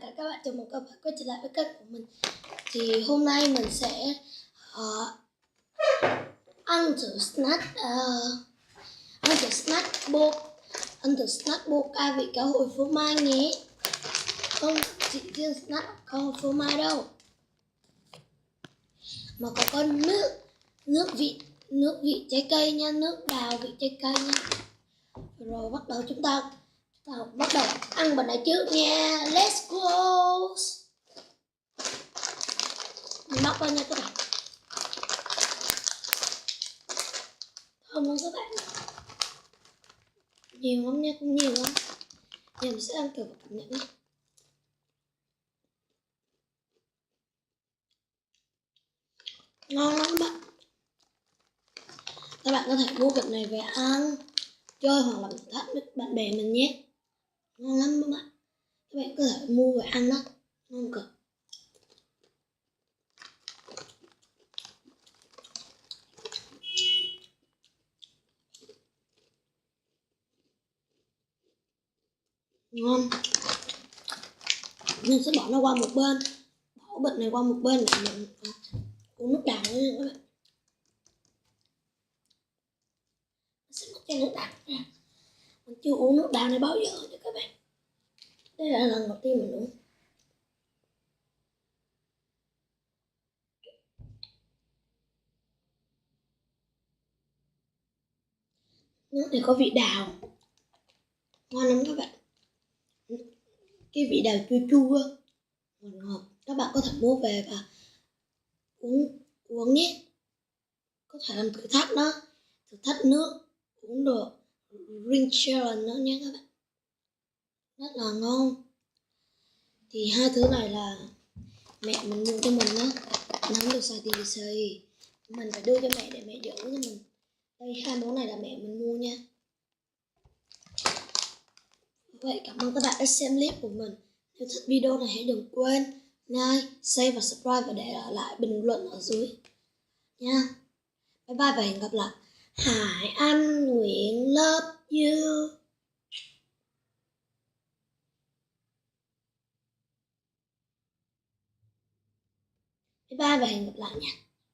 cả các bạn, chào mừng các bạn quay trở lại với kênh của mình. Thì hôm nay mình sẽ ăn thử snack book ca vị cá hồi phô mai nhé. Không chỉ riêng snack cá hồi phô mai đâu, mà có con nước vị trái cây nha, nước đào vị trái cây nha. Rồi bắt đầu chúng ta bắt đầu ăn bánh này trước nha. Let's go. Mình bóc ra nha các bạn. Thơm không các bạn? Nhiều lắm nha, cũng nhiều lắm. Giờ mình sẽ ăn thử cảm nhận nhé. Ngon lắm các bạn. Các bạn có thể mua bịch này về ăn, chơi hoặc là thách với bạn bè mình nhé. Ngon lắm các bạn. Các bạn có thể mua về ăn đó. Ngon cực. Ngon. Mình sẽ bỏ nó qua một bên, bỏ bịch này qua một bên để mình uống nước đào nữa nha các bạn. Mình sẽ mất chai nước đào ra. Mình chưa uống nước đào này bao giờ nha các bạn. Đây là lần đầu tiên mình uống. Nước này có vị đào, ngon lắm các bạn. Cái vị đào chua chua, ngọt. Các bạn có thể mua về và uống nhé. Có thể làm thử thách đó, thử thách nước uống được drink challenge nữa nhé các bạn, rất là ngon. Thì hai thứ này là mẹ mình mua cho mình đó, mình không được xài tiền để xài, mình phải đưa cho mẹ để mẹ giữ cho mình. Đây, hai món này là mẹ mình mua nha. Vậy cảm ơn các bạn đã xem clip của mình. Nếu thích video này hãy đừng quên like, share và subscribe và để lại bình luận ở dưới nha. Bye bye và hẹn gặp lại. Hải Anh nguyện love you. Bye bye và hẹn gặp lại nha.